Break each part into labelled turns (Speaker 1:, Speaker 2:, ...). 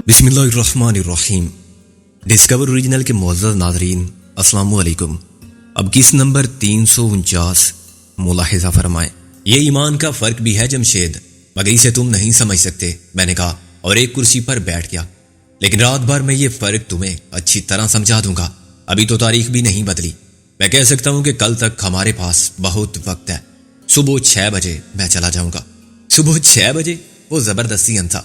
Speaker 1: بسم اللہ الرحمن الرحیم۔ ڈسکور اوریجنل کے معزز ناظرین السلام علیکم۔ اب کس نمبر 349 ملاحظہ فرمائیں۔ یہ ایمان کا فرق بھی ہے جمشید، مگر اسے تم نہیں سمجھ سکتے، میں نے کہا اور ایک کرسی پر بیٹھ گیا۔ لیکن رات بھر میں یہ فرق تمہیں اچھی طرح سمجھا دوں گا۔ ابھی تو تاریخ بھی نہیں بدلی، میں کہہ سکتا ہوں کہ کل تک ہمارے پاس بہت وقت ہے۔ صبح 6 بجے میں چلا جاؤں گا۔ صبح 6 بجے؟ وہ زبردستی تھا۔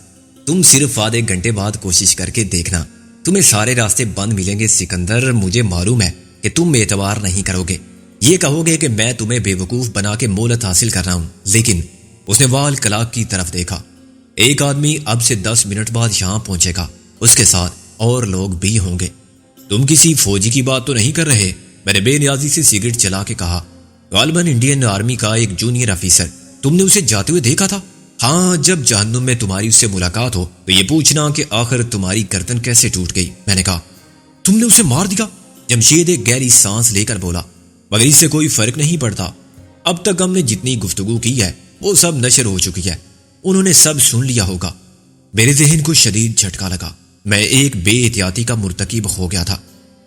Speaker 1: تم صرف آدھے گھنٹے بعد کوشش کر کے دیکھنا، تمہیں سارے راستے بند ملیں گے سکندر۔ مجھے معلوم ہے کہ تم اعتبار نہیں کرو گے، یہ کہو گے کہ میں تمہیں بے وقوف بنا کے مہلت حاصل کر رہا ہوں۔ لیکن اس نے وال کلاک کی طرف دیکھا۔ ایک آدمی اب سے 10 منٹ بعد یہاں پہنچے گا، اس کے ساتھ اور لوگ بھی ہوں گے۔ تم کسی فوجی کی بات تو نہیں کر رہے؟ میں نے بے نیازی سے سگریٹ چلا کے کہا۔ غالباً انڈین آرمی کا ایک جونیئر آفیسر۔ تم نے اسے جاتے ہوئے دیکھا تھا؟ ہاں، جب جہنم میں تمہاری اس سے ملاقات ہو تو یہ پوچھنا کہ آخر تمہاری گردن کیسے ٹوٹ گئی۔ میں نے کہا تم نے اسے مار دیا؟ جمشید ایک گہری سانس لے کر بولا، مگر اس سے کوئی فرق نہیں پڑتا۔ اب تک ہم نے جتنی گفتگو کی ہے وہ سب نشر ہو چکی ہے، انہوں نے سب سن لیا ہوگا۔ میرے ذہن کو شدید جھٹکا لگا۔ میں ایک بے احتیاطی کا مرتکب ہو گیا تھا۔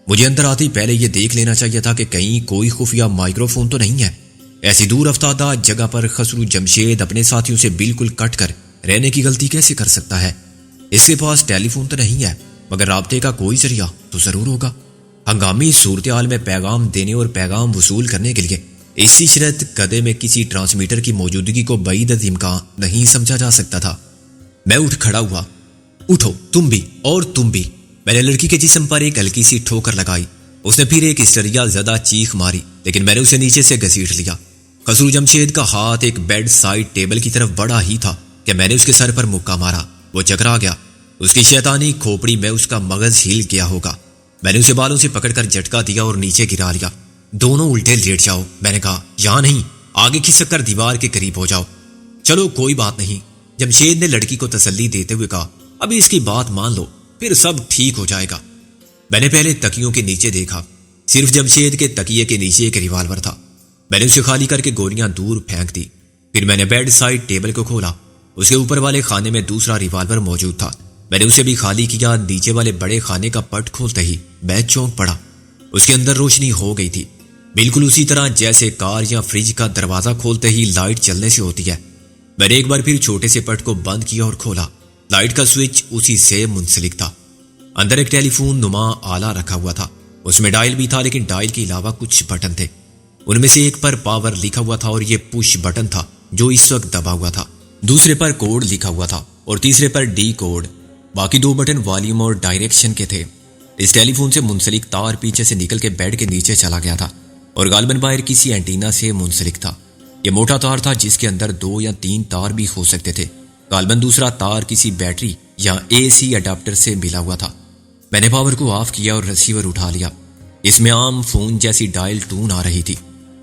Speaker 1: مجھے اندر آتے پہلے یہ دیکھ لینا چاہیے تھا کہ کہیں کوئی خفیہ مائکرو فون تو نہیں ہے۔ ایسی دور افتادہ جگہ پر خسرو جمشید اپنے ساتھیوں سے بالکل کٹ کر رہنے کی غلطی کیسے کر سکتا ہے؟ اس کے پاس ٹیلی فون تو نہیں ہے، مگر رابطے کا کوئی ذریعہ تو ضرور ہوگا۔ ہنگامی صورتحال میں پیغام دینے اور پیغام وصول کرنے کے لیے اسی شرط قدے میں کسی ٹرانسمیٹر کی موجودگی کو بعید از امکان نہیں سمجھا جا سکتا تھا۔ میں اٹھ کھڑا ہوا۔ اٹھو تم بھی، اور تم بھی۔ میں نے لڑکی کے جسم پر ایک ہلکی سی ٹھوکر لگائی۔ اس نے پھر ایک ہسٹریا زدہ چیخ ماری، لیکن میں نے اسے نیچے سے گھسیٹ لیا۔ خسرو جمشید کا ہاتھ ایک بیڈ سائڈ ٹیبل کی طرف بڑھا ہی تھا کہ میں نے اس کے سر پر مکہ مارا۔ وہ چکرا گیا۔ اس کی شیطانی کھوپڑی میں اس کا مغز ہل گیا ہوگا۔ میں نے اسے بالوں سے پکڑ کر جھٹکا دیا اور نیچے گرا لیا۔ دونوں الٹے لیٹ جاؤ، میں نے کہا۔ یہاں نہیں، آگے کھسک کر دیوار کے قریب ہو جاؤ۔ چلو کوئی بات نہیں، جمشید نے لڑکی کو تسلی دیتے ہوئے کہا۔ ابھی اس کی بات مان لو، پھر سب ٹھیک ہو جائے گا۔ میں نے پہلے تکیوں کے نیچے دیکھا۔ صرف جمشید کے تکیے کے نیچے ایک ریوالور تھا۔ میں نے اسے خالی کر کے گولیاں دور پھینک دی۔ پھر میں نے بیڈ سائڈ ٹیبل کو کھولا۔ اس کے اوپر والے خانے میں دوسرا ریوالور موجود تھا۔ میں نے اسے بھی خالی کیا۔ نیچے والے بڑے خانے کا پٹ کھولتے ہی میں چونک پڑا۔ اس کے اندر روشنی ہو گئی تھی، بالکل اسی طرح جیسے کار یا فریج کا دروازہ کھولتے ہی لائٹ چلنے سے ہوتی ہے۔ میں نے ایک بار پھر چھوٹے سے پٹ کو بند کیا اور کھولا۔ لائٹ کا سوئچ اسی سے منسلک تھا۔ اندر ایک ٹیلی فون نما آلہ رکھا ہوا تھا۔ اس میں ڈائل بھی تھا، لیکن ڈائل کے علاوہ کچھ بٹن تھے۔ ان میں سے ایک پر پاور لکھا ہوا تھا اور یہ پش بٹن تھا جو اس وقت دبا ہوا تھا۔ دوسرے پر کوڈ لکھا ہوا تھا اور تیسرے پر ڈی کوڈ۔ باقی 2 بٹن والیوم اور ڈائریکشن کے تھے۔ اس ٹیلی فون سے منسلک تار پیچھے سے نکل کے بیڈ کے نیچے چلا گیا تھا اور غالباً باہر کسی اینٹینا سے منسلک تھا۔ یہ موٹا تار تھا جس کے اندر 2 یا 3 تار بھی ہو سکتے تھے۔ غالباً دوسرا تار کسی بیٹری یا اے سی اڈاپٹر سے ملا ہوا تھا۔ میں نے پاور کو آف کیا اور ریسیور اٹھا لیا۔ اس میں عام فون جیسی ڈائل ٹون آ رہی تھی۔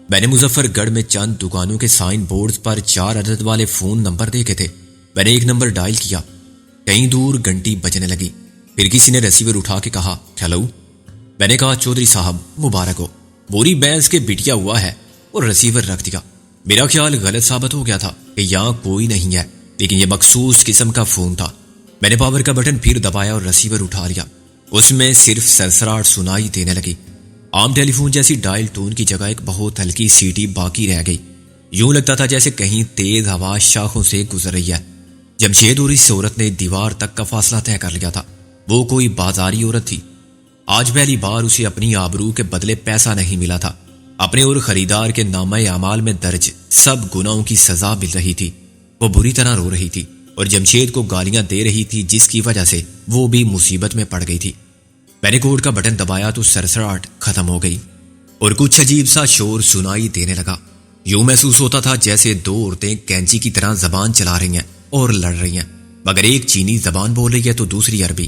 Speaker 1: میں نے مظفر گڑھ میں چند دکانوں کے سائن بورڈز پر 4 عدد والے فون نمبر دیکھے تھے۔ میں نے ایک نمبر ڈائل کیا، کہیں دور گھنٹی بجنے لگی۔ پھر کسی نے ریسیور اٹھا کے کہا، ہیلو۔ میں نے کہا، چودھری صاحب مبارک ہو، بوری بینس کے بٹیا ہوا ہے، اور ریسیور رکھ دیا۔ میرا خیال غلط ثابت ہو گیا تھا کہ یہاں کوئی نہیں ہے، لیکن یہ مخصوص قسم کا فون تھا۔ میں نے پاور کا بٹن پھر دبایا اور ریسیور اٹھا لیا۔ اس میں صرف سرسراہٹ سنائی دینے لگی۔ عام ٹیلی فون جیسی ڈائل ٹون کی جگہ ایک بہت ہلکی سیٹی باقی رہ گئی۔ یوں لگتا تھا جیسے کہیں تیز ہوا شاخوں سے گزر رہی ہے۔ جمشید اور اس عورت نے دیوار تک کا فاصلہ طے کر لیا تھا۔ وہ کوئی بازاری عورت تھی۔ آج پہلی بار اسے اپنی آبرو کے بدلے پیسہ نہیں ملا تھا۔ اپنے اور خریدار کے نامہ اعمال میں درج سب گناہوں کی سزا مل رہی تھی۔ وہ بری طرح رو رہی تھی اور جمشید کو گالیاں دے رہی تھی، جس کی وجہ سے وہ بھی مصیبت میں پڑ گئی تھی۔ میں نے کوڈ کا بٹن دبایا تو سرسراہٹ ختم ہو گئی اور کچھ عجیب سا شور سنائی دینے لگا۔ یوں محسوس ہوتا تھا جیسے 2 عورتیں کینچی کی طرح زبان چلا رہی ہیں اور لڑ رہی ہیں، مگر ایک چینی زبان بول رہی ہے تو دوسری عربی۔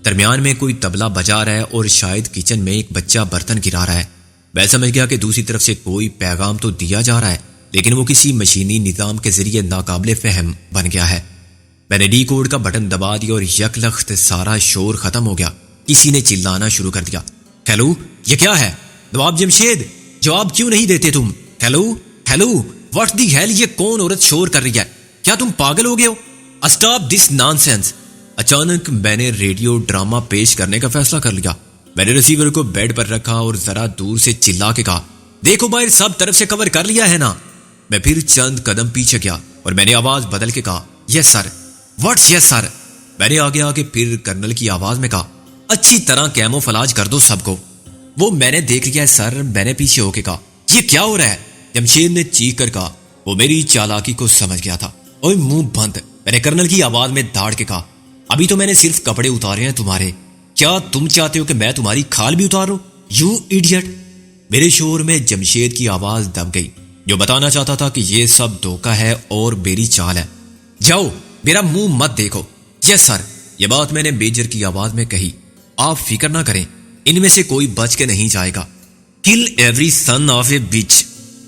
Speaker 1: درمیان میں کوئی طبلہ بجا رہا ہے اور شاید کچن میں ایک بچہ برتن گرا رہا ہے۔ میں سمجھ گیا کہ دوسری طرف سے کوئی پیغام تو دیا جا رہا ہے، لیکن وہ کسی مشینی نظام کے ذریعے ناقابل فہم بن گیا ہے۔ میں نے ڈی کوڈ کا بٹن دبا دیا اور یک لخت سارا شور ختم ہو گیا۔ کسی نے چلانا شروع کر دیا، ہیلو، یہ کیا ہے؟ نواب جمشید، جواب کیوں نہیں دیتے تم؟ Hello hello, what the hell, یہ کون عورت شور کر رہی ہے؟ کیا تم پاگل ہو گئے ہو؟ Stop this nonsense. اچانک میں نے ریڈیو ڈرامہ پیش کرنے کا فیصلہ کر لیا۔ میں نے ریسیور کو بیڈ پر رکھا اور ذرا دور سے چلا کے کہا، دیکھو باہر سب طرف سے کور کر لیا ہے نا؟ میں پھر چند قدم پیچھے گیا اور میں نے آواز بدل کے کہا، یس سر۔ واٹس یس سر؟ میں نے آگے پھر کرنل کی آواز میں کہا، اچھی طرح کیموفلاج کر دو سب کو۔ وہ میں نے دیکھ لیا ہے سر۔ میں نے پیچھے ہو کے کہا، یہ کیا ہو رہا ہے؟ جمشید نے چیخ کر کہا۔ وہ میری چالاکی کو سمجھ گیا تھا۔ اوے منہ بند، میں نے کرنل کی آواز میں دھاڑ کے کہا، ابھی تو میں نے صرف کپڑے اتارے ہیں تمہارے، کیا تم چاہتے ہو کہ میں تمہاری کھال بھی اتاروں؟ You idiot. میرے شور میں جمشید کی آواز دب گئی، جو بتانا چاہتا تھا کہ یہ سب دھوکہ ہے اور میری چال ہے۔ جاؤ، میرا منہ مت دیکھو۔ یس سر۔ یہ بات میں نے میجر کی آواز میں کہی۔ آپ فکر نہ کریں، ان میں سے کوئی بچ کے نہیں جائے گا۔ کل ایوری سن آف اے بچ،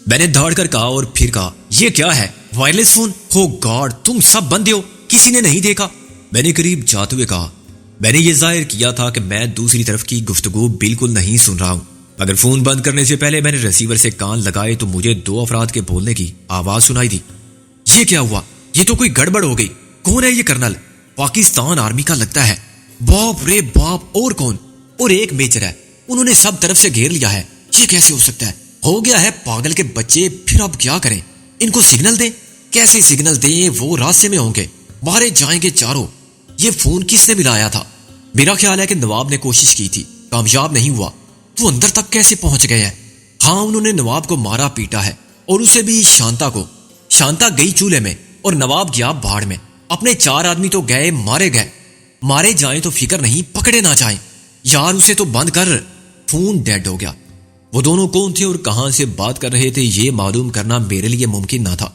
Speaker 1: میں نے دھاڑ کر کہا اور پھر کہا، یہ کیا ہے؟ Wireless phone? ہو گاڈ، تم سب بندے ہو، کسی نے نہیں دیکھا؟ میں نے قریب جاتے ہوئے کہا۔ میں نے یہ ظاہر کیا تھا کہ میں دوسری طرف کی گفتگو بالکل نہیں سن رہا ہوں، مگر فون بند کرنے سے پہلے میں نے ریسیور سے کان لگائے تو مجھے 2 افراد کے بولنے کی آواز سنائی دی۔ یہ کیا ہوا؟ یہ تو کوئی گڑبڑ ہو گئی۔ کون ہے یہ کرنل؟ پاکستان آرمی کا لگتا ہے۔ باپ رے باپ، اور کون؟ اور ایک میجر ہے، انہوں نے سب طرف سے گھیر لیا ہے۔ یہ کیسے ہو سکتا ہے؟ ہو گیا ہے پاگل کے بچے، پھر اب کیا کریں؟ ان کو سگنل دیں؟ کیسے سگنل دیں؟ وہ راستے میں ہوں گے، باہر جائیں گے چاروں۔ یہ فون کس نے ملایا تھا؟ میرا خیال ہے کہ نواب نے کوشش کی تھی، کامیاب نہیں ہوا۔ وہ اندر تک کیسے پہنچ گئے ہیں؟ ہاں، انہوں نے نواب کو مارا پیٹا ہے، اور اسے بھی شانتا کو۔ شانتا گئی چولہے میں اور نواب گیا بھاڑ میں۔ اپنے 4 آدمی تو گئے، مارے گئے۔ مارے جائیں تو فکر نہیں، پکڑے نہ جائیں۔ یار اسے تو بند کر۔ فون ڈیڈ ہو گیا۔ وہ دونوں کون تھے اور کہاں سے بات کر رہے تھے یہ معلوم کرنا میرے لیے ممکن نہ تھا۔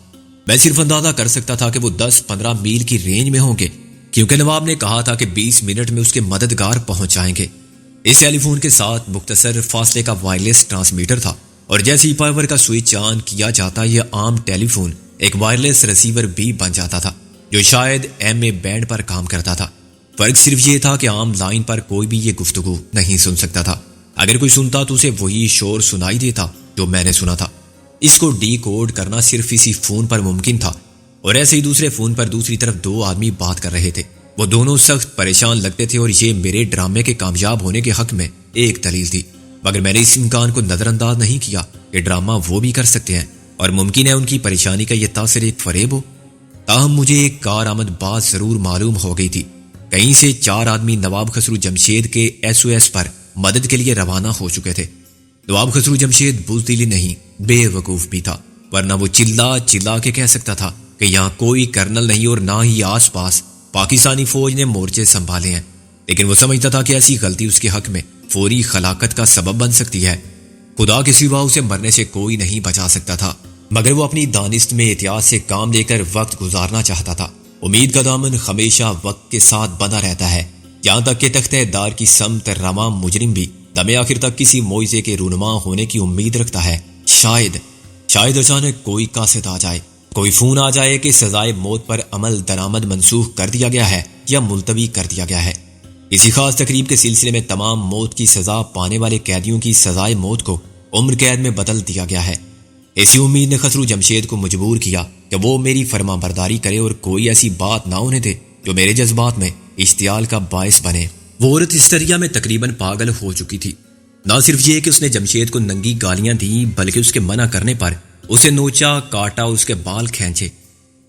Speaker 1: میں صرف اندازہ کر سکتا تھا کہ وہ 10-15 میل کی رینج میں ہوں گے، کیونکہ نواب نے کہا تھا کہ 20 منٹ میں اس کے مددگار پہنچ جائیں گے۔ اس ٹیلی فون کے ساتھ مختصر فاصلے کا وائرلیس ٹرانسمیٹر تھا، اور جیسے ہی پاور کا سوئچ آن کیا جاتا یہ عام ٹیلی فون ایک وائرلیس ریسیور بھی بن جاتا تھا، جو شاید ایم اے بینڈ پر کام کرتا تھا۔ فرق صرف یہ تھا کہ عام لائن پر کوئی بھی یہ گفتگو نہیں سن سکتا تھا۔ اگر کوئی سنتا تو اسے وہی شور سنائی دیتا جو میں نے سنا تھا۔ اس کو ڈی کوڈ کرنا صرف اسی فون پر ممکن تھا، اور ایسے ہی دوسرے فون پر دوسری طرف 2 آدمی بات کر رہے تھے۔ وہ دونوں سخت پریشان لگتے تھے، اور یہ میرے ڈرامے کے کامیاب ہونے کے حق میں ایک دلیل تھی، مگر میں نے اس امکان کو نظر انداز نہیں کیا کہ ڈرامہ وہ بھی کر سکتے ہیں، اور ممکن ہے ان کی پریشانی کا یہ تاثر ایک فریب ہو۔ تاہم مجھے ایک کارآمد بات ضرور معلوم ہو گئی تھی۔ کہیں سے 4 آدمی نواب خسرو جمشید کے SOS پر مدد کے لیے روانہ ہو چکے تھے۔ نواب خسرو جمشید بزدلی نہیں، بے وقوف بھی تھا، ورنہ وہ چلا کے کہہ سکتا تھا کہ یہاں کوئی کرنل نہیں اور نہ ہی آس پاس پاکستانی فوج نے مورچے سنبھالے ہیں، لیکن وہ سمجھتا تھا کہ ایسی غلطی اس کے حق میں فوری ہلاکت کا سبب بن سکتی ہے۔ خدا کے سوا اسے مرنے سے کوئی نہیں بچا سکتا تھا، مگر وہ اپنی دانست میں احتیاط سے کام لے کر وقت گزارنا چاہتا تھا۔ امید کا دامن ہمیشہ وقت کے ساتھ بنا رہتا ہے، یہاں تک کہ تختہ دار کی سمت رواں مجرم بھی دم آخر تک کسی معجزے کے رونما ہونے کی امید رکھتا ہے۔ شاید اچانک کوئی قاصد آ جائے، کوئی فون آ جائے کہ سزائے موت پر عمل درآمد منسوخ کر دیا گیا ہے یا ملتوی کر دیا گیا ہے۔ کسی خاص تقریب کے سلسلے میں تمام موت کی سزا پانے والے قیدیوں کی سزائے موت کو عمر قید میں بدل دیا گیا ہے۔ اسی امید نے خسرو جمشید کو مجبور کیا کہ وہ میری فرما برداری کرے اور کوئی ایسی بات نہ ہونے دے جو میرے جذبات میں اشتعال کا باعث بنے۔ وہ عورت ہسٹریا میں تقریباً پاگل ہو چکی تھی۔ نہ صرف یہ کہ اس نے جمشید کو ننگی گالیاں دیں، بلکہ اس کے منع کرنے پر اسے نوچا، کاٹا، اس کے بال کھینچے۔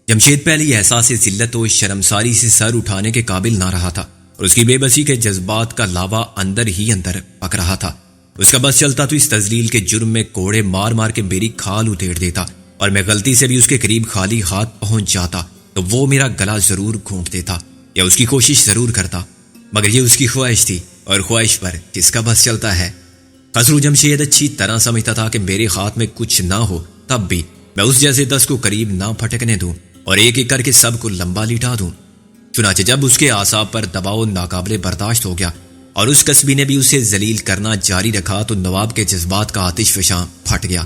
Speaker 1: جمشید پہلی احساس ذلت و شرمساری سے سر اٹھانے کے قابل نہ رہا تھا، اور اس کی بے بسی کے جذبات کا لاوا اندر ہی اندر پک رہا تھا۔ اس کا بس چلتا تو اس تذلیل کے جرم میں کوڑے مار مار کے میری کھال ادھیڑ دیتا، اور میں غلطی سے بھی اس کے قریب خالی ہاتھ پہنچ جاتا تو وہ میرا گلا ضرور گھونٹ دیتا یا اس کی کوشش ضرور کرتا، مگر یہ اس کی خواہش تھی، اور خواہش پر کس کا بس چلتا ہے۔ خسرو جمشید اچھی طرح سمجھتا تھا کہ میرے ہاتھ میں کچھ نہ ہو تب بھی میں اس جیسے 10 کو قریب نہ پھٹکنے دوں اور ایک ایک کر کے سب کو لمبا لٹا دوں۔ چنانچہ جب اس کے اعصاب پر دباؤ ناقابل برداشت ہو گیا اور اس کسبی نے بھی اسے ذلیل کرنا جاری رکھا تو نواب کے جذبات کا آتش فشاں پھٹ گیا۔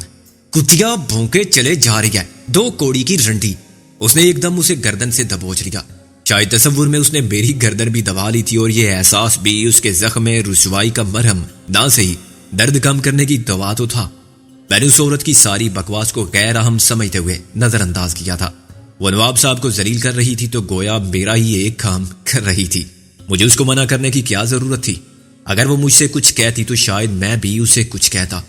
Speaker 1: کتیا بھونکے چلے جا رہی ہے، 2 کوڑی کی رنڈی۔ اس نے ایک دم اسے گردن سے دبوچ لیا۔ شاید تصور میں اس نے میری گردن بھی دبا لی تھی، اور یہ احساس بھی اس کے زخم میں رسوائی کا مرہم نہ صحیح درد کم کرنے کی دوا تو تھا۔ میں نے اس عورت کی ساری بکواس کو غیر اہم سمجھتے ہوئے نظر انداز کیا تھا۔ وہ نواب صاحب کو ذلیل کر رہی تھی تو گویا میرا ہی ایک کام کر رہی تھی. مجھے اس کو منع کرنے کی کیا ضرورت تھی؟ اگر وہ مجھ سے کچھ کہتی تو شاید میں بھی اسے کچھ کہتا.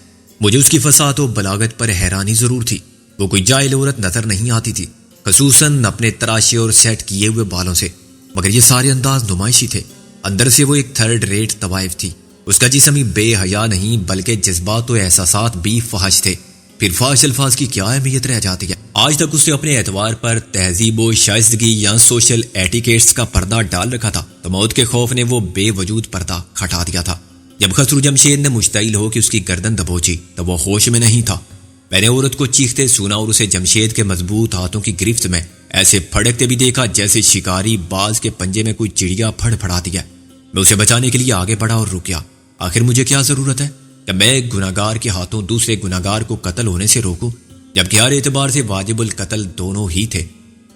Speaker 1: مجھے اس کی فصاحت و بلاغت پر حیرانی ضرور تھی. وہ کوئی جاہل عورت نظر نہیں آتی تھی، خصوصاً اپنے تراشے اور سیٹ کیے ہوئے بالوں سے. مگر یہ سارے انداز نمائشی تھے. اندر سے وہ ایک تھرڈ ریٹ طوائف تھی. اس کا جسم ہی بے حیا نہیں بلکہ جذبات و احساسات بھی فحش تھے. پھر فحش الفاظ کی کیا اہمیت رہ جاتی ہے؟ آج تک اس نے اپنے اعتبار پر تہذیب و شائستگی یا سوشل ایٹیکیٹس کا پردہ ڈال رکھا تھا، تو موت کے خوف نے وہ بے وجود پردہ ہٹا دیا تھا. جب خسرو جمشید نے مشتعل ہو کہ اس کی گردن دبوچی تو وہ ہوش میں نہیں تھا. میں نے عورت کو چیختے سنا اور اسے جمشید کے مضبوط ہاتھوں کی گرفت میں ایسے پھڑکتے بھی دیکھا جیسے شکاری باز کے پنجے میں کوئی چڑیا پھڑ پھڑاتی ہے. میں اسے بچانے کے لیے آگے بڑھا اور رک گیا. آخر مجھے کیا ضرورت ہے کہ میں ایک گناہگار کے ہاتھوں دوسرے گناہگار کو قتل ہونے سے روکوں، جبکہ ہر اعتبار سے واجب القتل دونوں ہی تھے.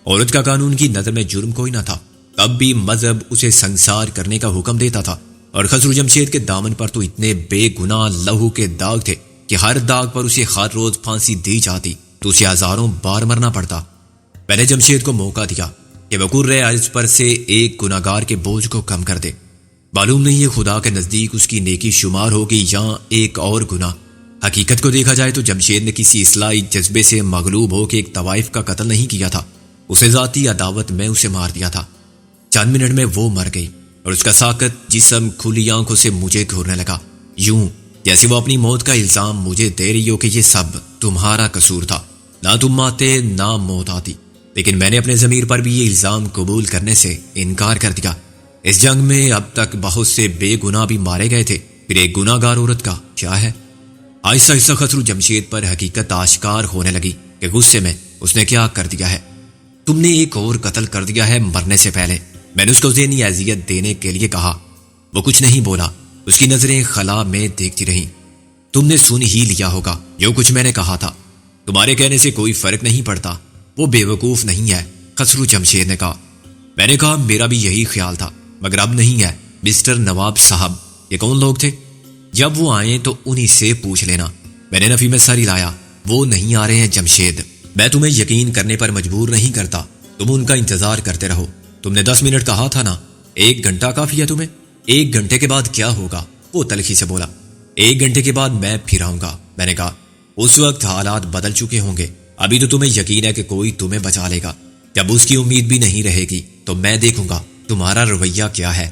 Speaker 1: عورت کا قانون کی نظر میں جرم کوئی نہ تھا، تب بھی مذہب اسے سنسار کرنے کا حکم دیتا تھا. اور خسرو جمشید کے دامن پر تو اتنے بے گناہ لہو کے داغ تھے کہ ہر داغ پر اسے ہر روز پھانسی دی جاتی تو اسے ہزاروں بار مرنا پڑتا. میں نے جمشید کو موقع دیا کہ وقور عرض پر سے ایک گناہگار کے بوجھ کو کم کر دے. معلوم نہیں یہ خدا کے نزدیک اس کی نیکی شمار ہوگی یا ایک اور گناہ. حقیقت کو دیکھا جائے تو جمشید نے کسی اصلاحی جذبے سے مغلوب ہو کے ایک طوائف کا قتل نہیں کیا تھا. اسے ذاتی عداوت میں اسے مار دیا تھا. چند منٹ میں وہ مر گئی اور اس کا ساکت جسم کھلی آنکھوں سے مجھے گھورنے لگا، یوں جیسے وہ اپنی موت کا الزام مجھے دے رہی ہو کہ یہ سب تمہارا قصور تھا. نہ تم آتے نہ موت آتی. لیکن میں نے اپنے ضمیر پر بھی یہ الزام قبول کرنے سے انکار کر دیا. اس جنگ میں اب تک بہت سے بے گناہ بھی مارے گئے تھے، پھر ایک گناہ گار عورت کا کیا ہے؟ آہستہ آہستہ خسرو جمشید پر حقیقت آشکار ہونے لگی کہ غصے میں اس نے کیا کر دیا ہے. تم نے ایک اور قتل کر دیا ہے مرنے سے پہلے. میں نے اس کو ذہنی اذیت دینے کے لیے کہا. وہ کچھ نہیں بولا، اس کی نظریں خلا میں دیکھتی رہیں. تم نے سن ہی لیا ہوگا جو کچھ میں نے کہا تھا. تمہارے کہنے سے کوئی فرق نہیں پڑتا. وہ بے وقوف نہیں ہے، خسرو جمشید نے کہا. میں نے کہا میرا بھی یہی خیال تھا، مگر اب نہیں ہے. مسٹر نواب صاحب یہ کون لوگ تھے؟ جب وہ آئیں تو انہی سے پوچھ لینا. میں نے نفی میں سر ہلایا. وہ نہیں آ رہے ہیں جمشید. میں تمہیں یقین کرنے پر مجبور نہیں کرتا. تم ان کا انتظار کرتے رہو. تم نے 10 منٹ کہا تھا نا، 1 گھنٹہ کافی ہے تمہیں. 1 گھنٹے کے بعد کیا ہوگا؟ وہ تلخی سے بولا. 1 گھنٹے کے بعد میں پھر آؤں گا. میں نے کہا اس وقت حالات بدل چکے ہوں گے. ابھی تو تمہیں یقین ہے کہ کوئی تمہیں بچا لے گا. جب اس کی امید بھی نہیں رہے گی تو میں دیکھوں گا تمہارا رویہ کیا ہے.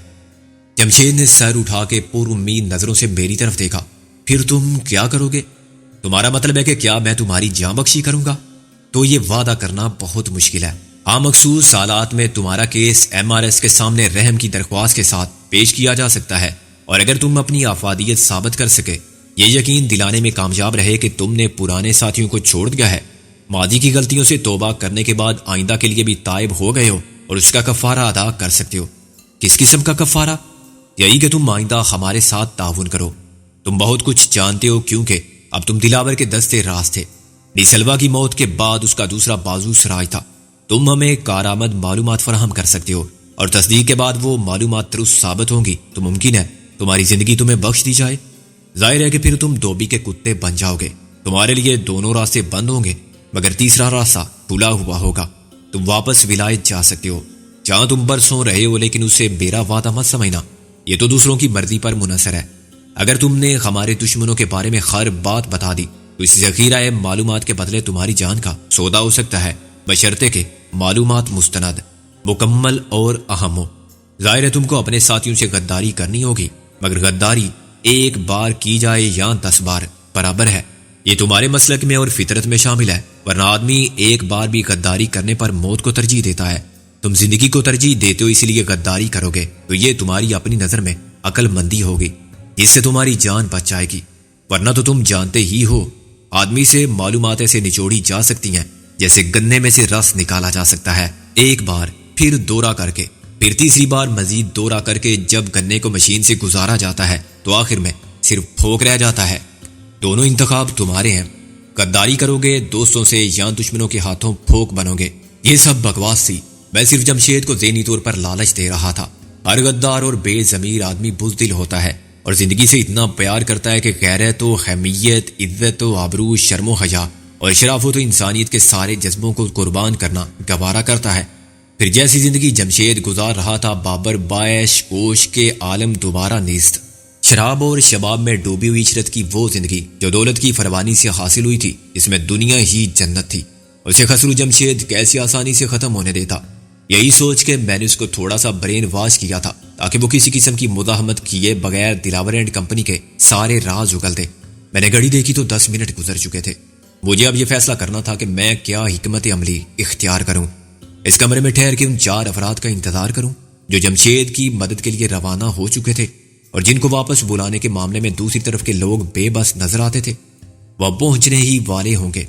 Speaker 1: جمشید نے سر اٹھا کے پر امید نظروں سے میری طرف دیکھا. پھر تم کیا کرو گے؟ تمہارا مطلب ہے کہ کیا میں تمہاری جاں بخشی کروں گا؟ تو یہ وعدہ کرنا بہت مشکل ہے. مخصوص حالات میں تمہارا کیس MRS کے سامنے رحم کی درخواست کے ساتھ پیش کیا جا سکتا ہے، اور اگر تم اپنی افادیت ثابت کر سکے، یہ یقین دلانے میں کامیاب رہے کہ تم نے پرانے ساتھیوں کو چھوڑ دیا ہے، ماضی کی غلطیوں سے توبہ کرنے کے بعد آئندہ کے لیے بھی تائب ہو گئے ہو اور اس کا کفارہ ادا کر سکتے ہو. کس قسم کا کفارہ؟ یہی کہ تم آئندہ ہمارے ساتھ تعاون کرو. تم بہت کچھ جانتے ہو کیونکہ اب تم دلاور کے دستے راز تھے. نیسلوا کی موت کے بعد اس کا دوسرا بازو سراج تھا. تم ہمیں کارآمد معلومات فراہم کر سکتے ہو، اور تصدیق کے بعد وہ معلومات درست ثابت ہوں گی تو ممکن ہے تمہاری زندگی تمہیں بخش دی جائے. ظاہر ہے کہ پھر تم دھوبی کے کتے بن جاؤ گے. تمہارے لیے دونوں راستے بند ہوں گے، مگر تیسرا راستہ کھلا ہوا ہوگا. تم واپس ولایت جا سکتے ہو جہاں تم برسوں رہے ہو، لیکن اسے میرا وعدہ مت سمجھنا. یہ تو دوسروں کی مرضی پر منحصر ہے. اگر تم نے ہمارے دشمنوں کے بارے میں ہر بات بتا دی تو اس ذخیرہ معلومات کے بدلے تمہاری جان کا سودا ہو سکتا ہے، بشرطے کہ معلومات مستند، مکمل اور اہم ہو. ظاہر ہے تم کو اپنے ساتھیوں سے غداری کرنی ہوگی، مگر غداری 1 بار کی جائے یا 10 بار برابر ہے. یہ تمہارے مسلک میں اور فطرت میں شامل ہے، ورنہ آدمی 1 بار بھی غداری کرنے پر موت کو ترجیح دیتا ہے. تم زندگی کو ترجیح دیتے ہو، اس لیے غداری کرو گے تو یہ تمہاری اپنی نظر میں عقل مندی ہوگی جس سے تمہاری جان بچ جائے گی. ورنہ تو تم جانتے ہی ہو آدمی سے معلومات ایسے نچوڑی جا سکتی ہیں جیسے گنے میں سے رس نکالا جا سکتا ہے. 1 بار، پھر دورہ کر کے، پھر تیسری بار مزید دورہ کر کے جب گنے کو مشین سے گزارا جاتا ہے تو آخر میں صرف پھوک رہ جاتا ہے. دونوں انتخاب تمہارے ہیں. غداری کرو گے دوستوں سے یا دشمنوں کے ہاتھوں پھوک بنو گے. یہ سب بکواس تھی. میں صرف جمشید کو ذہنی طور پر لالچ دے رہا تھا. ہر غدار اور بے ضمیر آدمی بزدل ہوتا ہے اور زندگی سے اتنا پیار کرتا ہے کہ غیرت و حمیت، عزت و آبرو، شرم و حیا اور شرافت و انسانیت کے سارے جذبوں کو قربان کرنا گوارا کرتا ہے۔ پھر جیسی زندگی جمشید گزار رہا تھا، بابر باعش کوش کے عالم دوبارہ نیست۔ شراب اور شباب میں ڈوبی ہوئی عشرت کی وہ زندگی جو دولت کی فروانی سے حاصل ہوئی تھی، اس میں دنیا ہی جنت تھی، اسے خسرو جمشید کیسی آسانی سے ختم ہونے دیتا۔ یہی سوچ کے میں نے اس کو تھوڑا سا برین واش کیا تھا تاکہ وہ کسی قسم کی مزاحمت کیے بغیر دلاور اینڈ کمپنی کے سارے راز اگل دے۔ میں نے گھڑی دیکھی تو 10 منٹ گزر چکے تھے۔ مجھے اب یہ فیصلہ کرنا تھا کہ میں کیا حکمت عملی اختیار کروں۔ اس کمرے میں ٹھہر کے ان 4 افراد کا انتظار کروں جو جمشید کی مدد کے لیے روانہ ہو چکے تھے اور جن کو واپس بلانے کے معاملے میں دوسری طرف کے لوگ بے بس نظر آتے تھے۔ وہ پہنچنے ہی والے ہوں گے۔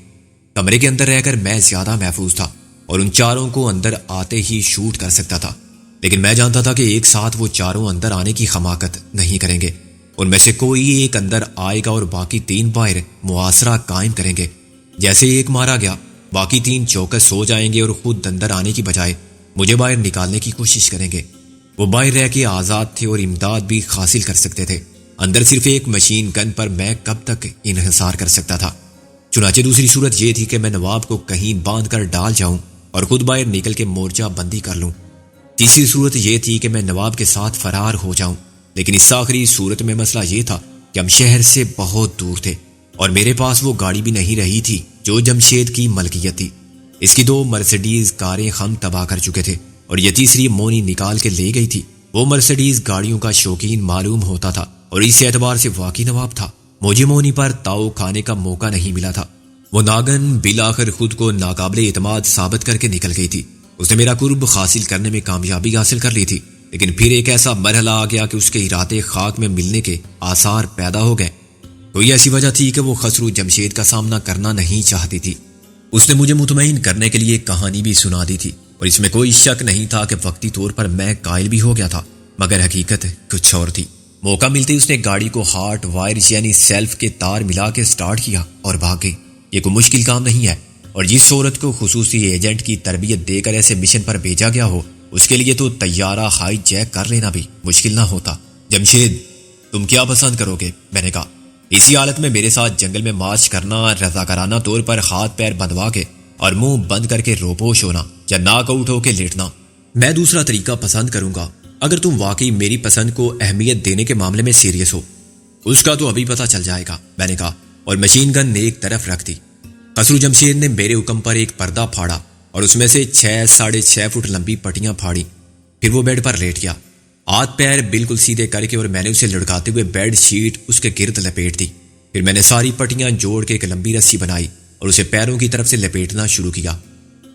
Speaker 1: کمرے کے اندر رہ کر میں زیادہ محفوظ تھا اور ان 4 کو اندر آتے ہی شوٹ کر سکتا تھا، لیکن میں جانتا تھا کہ ایک ساتھ وہ 4 اندر آنے کی حماقت نہیں کریں گے۔ ان میں سے کوئی ایک اندر آئے گا اور باقی 3 باہر محاصرہ قائم کریں گے۔ جیسے ایک مارا گیا، باقی 3 چوکس سو جائیں گے اور خود اندر آنے کی بجائے مجھے باہر نکالنے کی کوشش کریں گے۔ وہ باہر رہ کے آزاد تھے اور امداد بھی حاصل کر سکتے تھے۔ اندر صرف ایک مشین گن پر میں کب تک انحصار کر سکتا تھا؟ چنانچہ دوسری صورت یہ تھی کہ میں نواب کو کہیں باندھ کر ڈال جاؤں اور خود باہر نکل کے مورچہ بندی کر لوں۔ تیسری صورت یہ تھی کہ میں نواب کے ساتھ فرار ہو جاؤں، لیکن اس آخری صورت میں مسئلہ یہ تھا کہ ہم شہر سے بہت دور تھے اور میرے پاس وہ گاڑی بھی نہیں رہی تھی جو جمشید کی ملکیت تھی۔ اس کی 2 مرسیڈیز کاریں ہم تباہ کر چکے تھے اور یہ تیسری مونی نکال کے لے گئی تھی۔ وہ مرسیڈیز گاڑیوں کا شوقین معلوم ہوتا تھا اور اس اعتبار سے واقعی نواب تھا۔ مجھے مونی پر تاؤ کھانے کا موقع نہیں ملا تھا۔ وہ ناگن بالآخر خود کو ناقابل اعتماد ثابت کر کے نکل گئی تھی۔ اس نے میرا قرب حاصل کرنے میں کامیابی حاصل کر لی تھی، لیکن پھر ایک ایسا مرحلہ آ گیا کہ اس کے ارادے خاک میں ملنے کے آثار پیدا ہو گئے۔ کوئی ایسی وجہ تھی کہ وہ خسرو جمشید کا سامنا کرنا نہیں چاہتی تھی۔ اس نے مجھے مطمئن کرنے کے لیے ایک کہانی بھی سنا دی تھی اور اس میں کوئی شک نہیں تھا کہ وقتی طور پر میں قائل بھی ہو گیا تھا، مگر حقیقت کچھ اور تھی۔ موقع ملتے اس نے گاڑی کو ہارٹ وائر یعنی سیلف کے تار ملا کے سٹارٹ کیا اور بھاگ گئی۔ یہ کوئی مشکل کام نہیں ہے، اور جس عورت کو خصوصی ایجنٹ کی تربیت دے کر ایسے مشن پر بھیجا گیا ہو، اس کے لیے تو طیارہ ہائی جیک کر لینا بھی مشکل نہ ہوتا۔ جمشید، تم کیا پسند کرو گے؟ میں نے کہا۔ اسی حالت میں میرے ساتھ جنگل میں مارچ کرنا، رضاکارانہ طور پر ہاتھ پیر بندھوا کے اور منہ بند کر کے روپوش ہونا یا ناک آؤٹ ہو کے لیٹنا؟ میں دوسرا طریقہ پسند کروں گا اگر تم واقعی میری پسند کو اہمیت دینے کے معاملے میں سیریس ہو۔ اس کا تو ابھی پتہ چل جائے گا، میں نے کہا اور مشین گن ایک طرف رکھ دی۔ خسرو جمشید نے میرے حکم پر ایک پردہ پھاڑا اور اس میں سے 6 ساڑھے 6 فٹ لمبی پٹیاں پھاڑی۔ پھر وہ بیڈ پر لیٹ گیا، ہاتھ پیر بالکل سیدھے کر کے، اور میں نے اسے لڑکاتے ہوئے بیڈ شیٹ اس کے گرد لپیٹ دی۔ پھر میں نے ساری پٹیاں جوڑ کے ایک لمبی رسی بنائی اور اسے پیروں کی طرف سے لپیٹنا شروع کیا۔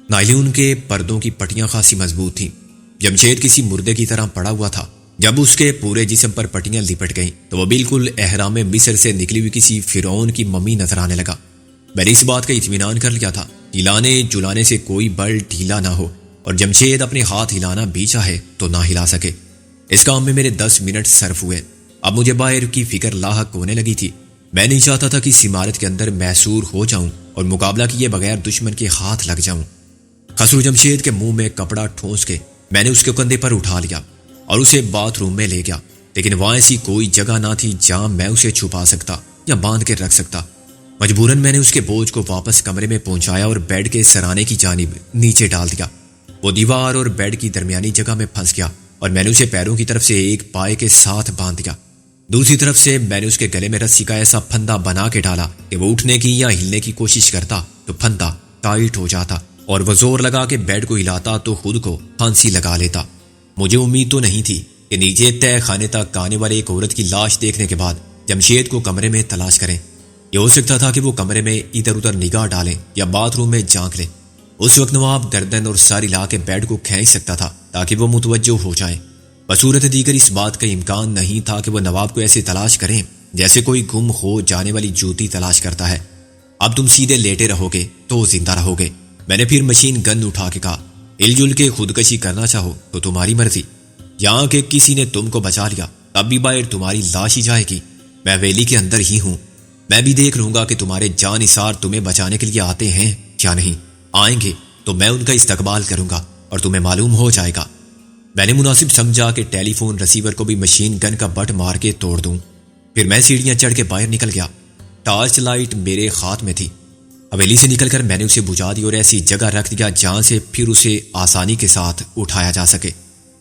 Speaker 1: نائلون کے پردوں کی پٹیاں خاصی مضبوط تھیں۔ جمشید کسی مردے کی طرح پڑا ہوا تھا۔ جب اس کے پورے جسم پر پٹیاں لپٹ گئیں تو وہ بالکل احرام مصر سے نکلی ہوئی کسی فرعون کی ممی نظر آنے لگا۔ میں نے اس بات کا اطمینان کر لیا تھا، ہلانے جلانے سے کوئی بل ڈھیلا نہ ہو اور جمشید اپنے ہاتھ ہلانا بھی چاہے تو نہ ہلا سکے۔ اس کام میں میرے 10 منٹ صرف ہوئے۔ اب مجھے باہر کی فکر لاحق ہونے لگی تھی۔ میں نہیں چاہتا تھا کہ اس عمارت کے اندر محصور ہو جاؤں اور مقابلہ کیے بغیر دشمن کے ہاتھ لگ جاؤں۔ خسرو جمشید کے منہ میں کپڑا ٹھونس کے میں نے اس کے کندھے پر اٹھا لیا اور اسے باتھ روم میں لے گیا، لیکن وہاں ایسی کوئی جگہ نہ تھی جہاں میں اسے چھپا سکتا یا باندھ کے رکھ سکتا۔ مجبوراً میں نے اس کے بوجھ کو واپس کمرے میں پہنچایا اور بیڈ کے سرانے کی جانب نیچے ڈال دیا۔ وہ دیوار اور بیڈ کی درمیانی جگہ میں پھنس گیا اور میں نے اسے پیروں کی طرف سے ایک پائے کے ساتھ باندھ دیا۔ دوسری طرف سے میں نے اس کے گلے میں رسی کا ایسا پھندا بنا کے ڈالا کہ وہ اٹھنے کی یا ہلنے کی کوشش کرتا تو پھندا ٹائٹ ہو جاتا اور وہ زور لگا کے بیڈ کو ہلاتا تو خود کو پھانسی لگا لیتا۔ مجھے امید تو نہیں تھی کہ نیچے تہہ خانے تک آنے والے ایک عورت کی لاش دیکھنے کے بعد جمشید کو کمرے میں تلاش کریں۔ یہ ہو سکتا تھا کہ وہ کمرے میں ادھر ادھر نگاہ ڈالیں یا باتھ روم میں جھانک لیں۔ اس وقت نواب دردن اور سر ہلا کے بیڈ کو کھینچ سکتا تھا تاکہ وہ متوجہ ہو جائیں۔ بصورت دیگر اس بات کا امکان نہیں تھا کہ وہ نواب کو ایسے تلاش کریں جیسے کوئی گم ہو جانے والی جوتی تلاش کرتا ہے۔ اب تم سیدھے لیٹے رہو گے تو زندہ رہو گے، میں نے پھر مشین گن اٹھا کے کہا۔ ہل جل کے خودکشی کرنا چاہو تو تمہاری مرضی، یہاں کہ کسی نے تم کو بچا لیا تب بھی باہر تمہاری لاش ہی جائے گی۔ میں ویلی کے اندر ہی ہوں، میں بھی دیکھ لوں گا کہ تمہارے جان نثار تمہیں بچانے کے لیے آتے ہیں یا نہیں۔ آئیں گے تو میں ان کا استقبال کروں گا اور تمہیں معلوم ہو جائے گا۔ میں نے مناسب سمجھا کہ ٹیلی فون ریسیور کو بھی مشین گن کا بٹ مار کے توڑ دوں۔ پھر میں سیڑھیاں چڑھ کے باہر نکل گیا۔ ٹارچ لائٹ میرے ہاتھ میں تھی۔ حویلی سے نکل کر میں نے اسے بجھا دی اور ایسی جگہ رکھ دیا جہاں سے پھر اسے آسانی کے ساتھ اٹھایا جا سکے۔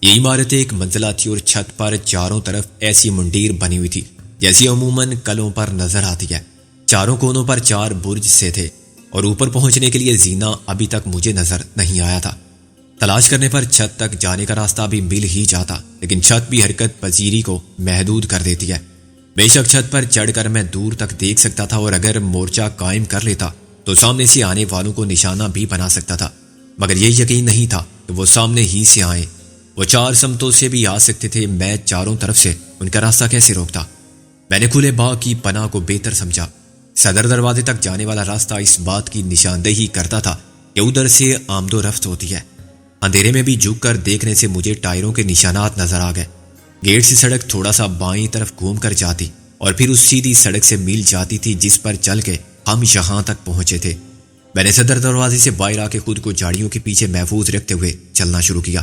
Speaker 1: یہ عمارت ایک منزلہ تھی اور چھت پر چاروں طرف ایسی منڈیر بنی ہوئی تھی جیسی عموماً قلعوں پر نظر آتی ہے۔ چاروں کونوں پر 4 برج سے تھے اور اوپر پہنچنے کے لیے زینہ ابھی تک مجھے نظر نہیں آیا تھا۔ تلاش کرنے پر چھت تک جانے کا راستہ بھی مل ہی جاتا، لیکن چھت بھی حرکت پذیری کو محدود کر دیتی ہے۔ بے شک چھت پر چڑھ کر میں دور تک دیکھ سکتا تھا اور اگر مورچہ قائم کر لیتا تو سامنے سے آنے والوں کو نشانہ بھی بنا سکتا تھا، مگر یہ یقین نہیں تھا کہ وہ سامنے ہی سے آئیں۔ وہ 4 سمتوں سے بھی آ سکتے تھے، میں چاروں طرف سے ان کا راستہ کیسے روکتا؟ میں نے کھلے باغ کی پناہ کو بہتر سمجھا۔ صدر دروازے تک جانے والا راستہ اس بات کی نشاندہی کرتا تھا کہ ادھر سے آمد و رفت ہوتی ہے۔ اندھیرے میں بھی جھک کر دیکھنے سے مجھے ٹائروں کے نشانات نظر آ گئے۔ گیٹ سے سڑک تھوڑا سا بائیں طرف گھوم کر جاتی اور پھر اس سیدھی سڑک سے مل جاتی تھی جس پر چل کے ہم یہاں تک پہنچے تھے۔ میں نے صدر دروازے سے باہر آ کے خود کو جھاڑیوں کے پیچھے محفوظ رکھتے ہوئے چلنا شروع کیا۔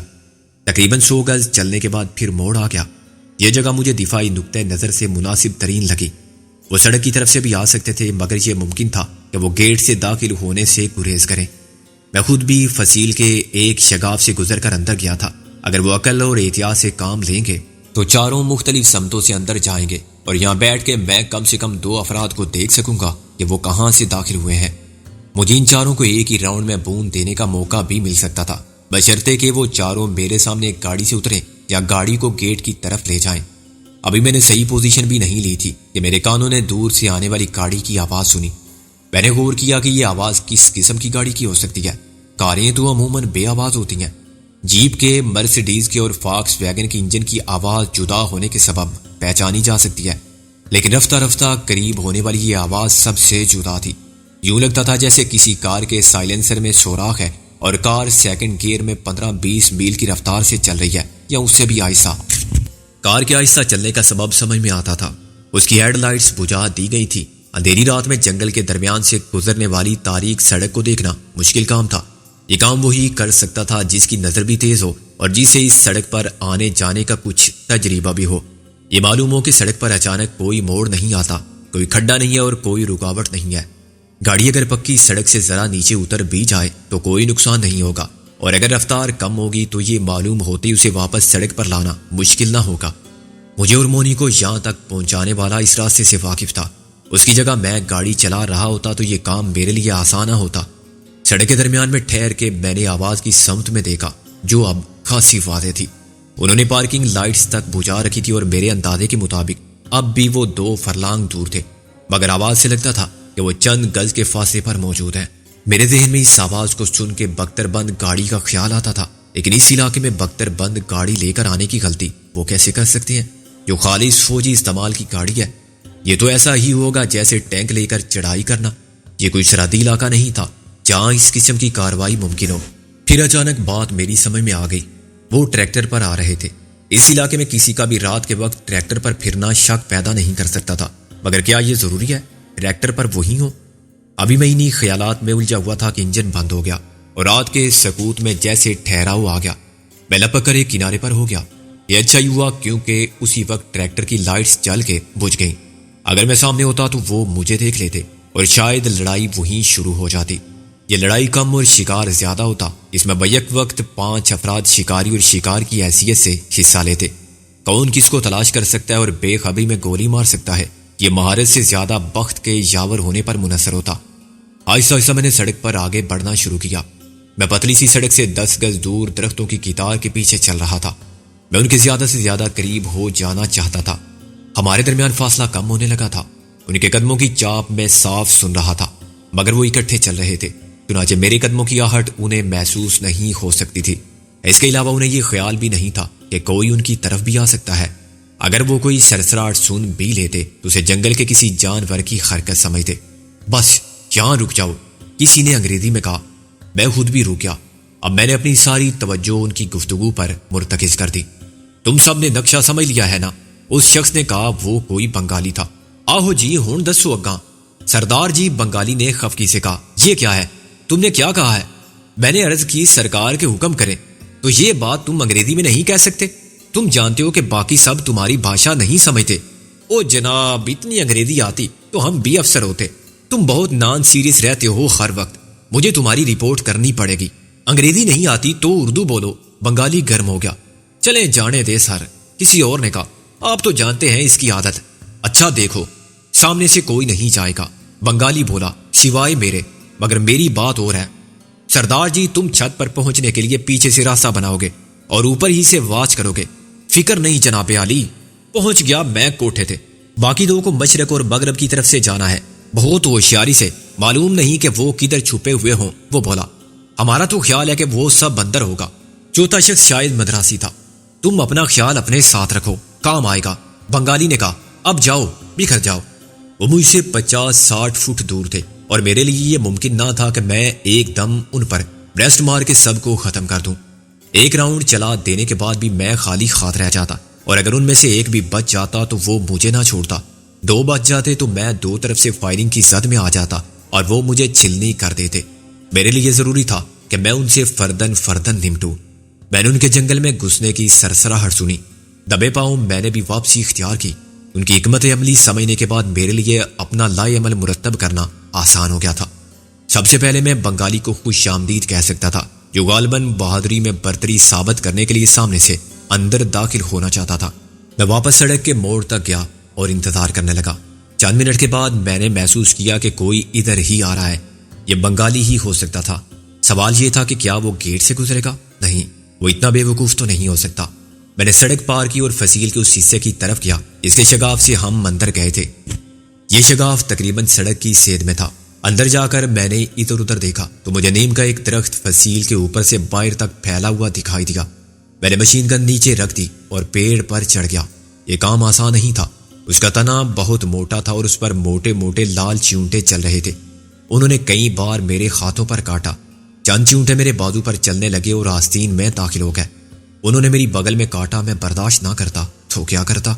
Speaker 1: تقریباً 100 گز چلنے کے بعد پھر موڑ آ گیا۔ یہ جگہ مجھے دفاعی نقطہ نظر سے مناسب ترین لگی۔ وہ سڑک کی طرف سے بھی آ سکتے تھے، مگر یہ ممکن تھا کہ وہ گیٹ سے داخل ہونے سے گریز کریں۔ میں خود بھی فصیل کے ایک شگاف سے گزر کر اندر گیا تھا۔ اگر وہ عقل اور احتیاط سے کام لیں گے تو چاروں مختلف سمتوں سے اندر جائیں گے اور یہاں بیٹھ کے میں کم سے کم 2 افراد کو دیکھ سکوں گا کہ وہ کہاں سے داخل ہوئے ہیں۔ مجھے ان چاروں کو ایک ہی راؤنڈ میں بون دینے کا موقع بھی مل سکتا تھا، بشرطے کہ وہ چاروں میرے سامنے ایک گاڑی سے اتریں یا گاڑی کو گیٹ کی طرف لے جائیں۔ ابھی میں نے صحیح پوزیشن بھی نہیں لی تھی کہ میرے کانوں نے دور سے آنے والی گاڑی کی آواز سنی۔ میں نے غور کیا کہ یہ آواز کس قسم کی گاڑی کی ہو سکتی ہے۔ کاریں تو عموماً بے آواز ہوتی ہیں۔ جیپ کے، مرسیڈیز کے اور فاکس ویگن کے انجن کی آواز جدا ہونے کے سبب پہچانی جا سکتی ہے، لیکن رفتہ رفتہ قریب ہونے والی یہ آواز سب سے جدا تھی۔ یوں لگتا تھا جیسے کسی کار کے سائلنسر میں سوراخ ہے اور کار سیکنڈ گیئر میں 15-20 میل کی رفتار سے چل رہی ہے یا اس سے بھی آہستہ۔ کار کے آہستہ چلنے کا سبب سمجھ میں آتا تھا، اس کی ہیڈ لائٹس بجھا دی گئی تھی۔ اندھیری رات میں جنگل کے درمیان سے گزرنے والی تاریک سڑک کو دیکھنا مشکل کام تھا۔ یہ کام وہی کر سکتا تھا جس کی نظر بھی تیز ہو اور جسے اس سڑک پر آنے جانے کا کچھ تجربہ بھی ہو۔ یہ معلوم ہو کہ سڑک پر اچانک کوئی موڑ نہیں آتا، کوئی کھڈا نہیں ہے اور کوئی رکاوٹ نہیں ہے۔ گاڑی اگر پکی سڑک سے ذرا نیچے اتر بھی جائے تو کوئی نقصان نہیں ہوگا، اور اگر رفتار کم ہوگی تو یہ معلوم ہوتے اسے واپس سڑک پر لانا مشکل نہ ہوگا۔ مجھے اور مونی کو یہاں تک پہنچانے والا اس راستے سے واقف تھا۔ اس کی جگہ میں گاڑی چلا رہا ہوتا تو یہ کام میرے لیے آسان نہ ہوتا۔ سڑک کے درمیان میں ٹھہر کے میں نے آواز کی سمت میں دیکھا جو اب خاصی واضح تھی۔ انہوں نے پارکنگ لائٹس تک بجھا رکھی تھی اور میرے اندازے کے مطابق اب بھی وہ 2 فرلانگ دور تھے، مگر آواز سے لگتا تھا کہ وہ چند گز کے فاصلے پر موجود ہیں۔ میرے ذہن میں اس آواز کو سن کے بختر بند گاڑی کا خیال آتا تھا، لیکن اس علاقے میں بختر بند گاڑی لے کر آنے کی غلطی وہ کیسے کر سکتے ہیں جو خالص فوجی استعمال کی گاڑی ہے؟ یہ تو ایسا ہی ہوگا جیسے ٹینک لے کر چڑھائی کرنا۔ یہ کوئی سرحدی علاقہ نہیں تھا جہاں اس قسم کی کارروائی ممکن ہو۔ پھر اچانک بات میری سمجھ میں آ گئی۔ وہ ٹریکٹر پر آ رہے تھے۔ اس علاقے میں کسی کا بھی رات کے وقت ٹریکٹر پر پھرنا شک پیدا نہیں کر سکتا تھا، مگر کیا یہ ضروری ہے ٹریکٹر پر وہی ہو؟ ابھی میں انہی خیالات میں الجھا ہوا تھا کہ انجن بند ہو گیا اور رات کے سکوت میں جیسے ٹھہراؤ آ گیا۔ میں لپک کر ایک کنارے پر ہو گیا۔ یہ اچھا ہی ہوا کیونکہ اسی وقت ٹریکٹر کی لائٹس جل کے بجھ گئیں۔ اگر میں سامنے ہوتا تو وہ مجھے دیکھ لیتے اور شاید لڑائی وہیں شروع ہو جاتی۔ یہ لڑائی کم اور شکار زیادہ ہوتا، اس میں بیک وقت 5 افراد شکاری اور شکار کی حیثیت سے حصہ لیتے۔ کون کس کو تلاش کر سکتا ہے اور بے خبری میں گولی مار سکتا ہے، یہ مہارت سے زیادہ بخت کے یاور ہونے پر منحصر ہوتا۔ آہستہ آہستہ میں نے سڑک پر آگے بڑھنا شروع کیا۔ میں پتلی سی سڑک سے 10 گز دور درختوں کی قطار کے پیچھے چل رہا تھا۔ میں ان کے زیادہ سے زیادہ قریب ہو جانا چاہتا تھا۔ ہمارے درمیان فاصلہ کم ہونے لگا تھا۔ ان کے قدموں کی چاپ میں صاف سن رہا تھا، مگر وہ اکٹھے چل رہے تھے، چنانچہ میرے قدموں کی آہٹ انہیں محسوس نہیں ہو سکتی تھی۔ اس کے علاوہ انہیں یہ خیال بھی نہیں تھا کہ کوئی ان کی طرف بھی آ سکتا ہے۔ اگر وہ کوئی سرسراہٹ سن بھی لیتے تو اسے جنگل کے کسی جانور کی حرکت سمجھتے۔ بس یہاں رک جاؤ، کسی نے انگریزی میں کہا۔ میں خود بھی رک گیا۔ اب میں نے اپنی ساری توجہ ان کی گفتگو پر مرتکز کر دی۔ تم سب نے نقشہ سمجھ لیا ہے نا؟ اس شخص نے کہا۔ وہ کوئی بنگالی تھا۔ آہو جی ہون دسو اگاں۔ سردار جی، بنگالی نے خفگی سے کہا۔ یہ کیا ہے؟ تم نے کیا کہا ہے؟ میں نے عرض کی سرکار کے حکم کریں تو یہ بات تم انگریزی میں نہیں کہہ سکتے؟ تم جانتے ہو کہ باقی سب تمہاری بھاشا نہیں سمجھتے۔ او جناب، اتنی انگریزی آتی تو ہم بھی افسر ہوتے۔ تم بہت نان سیریس رہتے ہو ہر وقت. مجھے تمہاری رپورٹ کرنی پڑے گی. انگریزی نہیں آتی تو اردو بولو. بنگالی گرم ہو گیا. چلیں جانے دے سر. کسی اور نے کہا. آپ تو جانتے ہیں اس کی عادت. اچھا دیکھو سامنے سے کوئی نہیں جائے گا. بنگالی بولا. سوائے میرے. مگر میری بات اور ہے. سردار جی تم چھت پر پہنچنے کے لیے پیچھے سے راستہ بناؤ گے اور اوپر ہی سے واچ کرو گے. فکر نہیں جناب عالی. پہنچ گیا میں کوٹھے تھے. باقی دو کو مشرق اور مغرب کی طرف سے جانا ہے. بہت ہوشیاری سے. معلوم نہیں کہ وہ کدھر چھپے ہوئے ہوں. وہ بولا. ہمارا تو خیال ہے کہ وہ سب اندر ہوگا. چوتھا شخص شاید مدراسی تھا. تم اپنا خیال اپنے ساتھ رکھو, کام آئے گا. بنگالی نے کہا. اب جاؤ بکھر جاؤ. وہ مجھ سے 50-60 فٹ دور تھے اور میرے لیے یہ ممکن نہ تھا کہ میں ایک دم ان پر بریسٹ مار کے سب کو ختم کر دوں. ایک راؤنڈ چلا دینے کے بعد بھی میں خالی ہاتھ رہ جاتا, اور اگر ان میں سے ایک بھی بچ جاتا تو وہ مجھے نہ چھوڑتا. 2 بچ جاتے تو میں 2 طرف سے فائرنگ کی زد میں آ جاتا اور وہ مجھے چھلنی کر دیتے. میرے لیے ضروری تھا کہ میں ان سے فردن فردن نمٹوں. میں نے ان کے جنگل میں گھسنے کی سرسراہٹ سنی. دبے پاؤں میں نے بھی واپسی اختیار کی. ان کی حکمت عملی سمجھنے کے بعد میرے لیے اپنا لائے عمل مرتب کرنا آسان ہو گیا تھا. سب سے پہلے میں بنگالی کو خوش آمدید کہہ سکتا تھا, جو غالباً بہادری میں برتری ثابت کرنے کے لیے سامنے سے اندر داخل ہونا چاہتا تھا. میں واپس سڑک کے موڑ تک گیا اور انتظار کرنے لگا. چند منٹ کے بعد میں نے محسوس کیا کہ کوئی ادھر ہی آ رہا ہے. یہ بنگالی ہی ہو سکتا تھا. سوال یہ تھا کہ کیا وہ گیٹ سے گزرے گا؟ نہیں, وہ اتنا بے وقوف تو نہیں ہو سکتا. میں نے سڑک پار کی اور فصیل کے اس حصے کی طرف گیا. اس کے شگاف سے ہم اندر گئے تھے. یہ شگاف تقریباً سڑک کی سید میں تھا. اندر جا کر میں نے ادھر ادھر دیکھا تو مجھے نیم کا ایک درخت فصیل کے اوپر سے باہر تک پھیلا ہوا دکھائی دیا. میں نے مشین گن نیچے رکھ دی اور پیڑ پر چڑھ گیا. یہ کام آسان نہیں تھا. اس کا تنا بہت موٹا تھا اور اس پر موٹے موٹے لال چیونٹے چل رہے تھے. انہوں نے کئی بار میرے ہاتھوں پر کاٹا. چند چیونٹے میرے بازو پر چلنے لگے اور آستین میں داخل ہو گئے. انہوں نے میری بغل میں کاٹا. میں برداشت نہ کرتا تو کیا کرتا.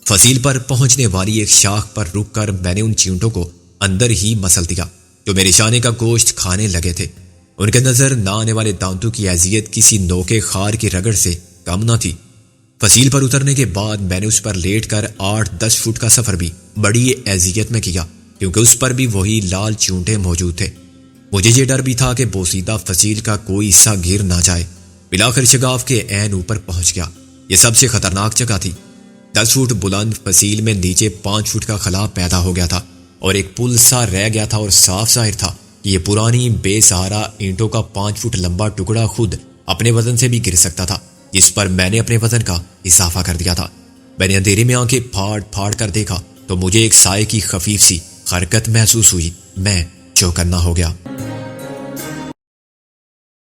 Speaker 1: فصیل پر پہنچنے والی ایک شاخ پر رک کر میں نے ان چیونٹوں کو اندر ہی مسل دیا جو میرے شانے کا گوشت کھانے لگے تھے. ان کے نظر نہ آنے والے دانتوں کی اذیت کسی نوکے خار کی رگڑ سے کم نہ تھی. فصیل پر اترنے کے بعد میں نے اس پر لیٹ کر 8-10 فٹ کا سفر بھی بڑی اذیت میں کیا, کیونکہ اس پر بھی وہی لال چیونٹے موجود تھے. مجھے یہ ڈر بھی تھا کہ بوسیدہ فصیل کا کوئی حصہ گر نہ جائے. بلاخر شگاف کے عین اوپر پہنچ گیا. یہ سب سے خطرناک جگہ تھی. 10 فٹ بلند فصیل میں نیچے 5 فٹ کا خلا پیدا ہو گیا تھا اور ایک پل سا رہ گیا تھا, اور صاف ظاہر تھا کہ یہ پرانی بے سہارا اینٹوں کا 5 فٹ لمبا ٹکڑا خود اپنے وزن سے بھی گر سکتا تھا, جس پر میں نے اپنے وزن کا اضافہ کر دیا تھا. میں نے اندھیرے میں آنکھیں پھاڑ پھاڑ کر دیکھا تو مجھے ایک سائے کی خفیف سی حرکت محسوس ہوئی. میں چوکنا ہو گیا.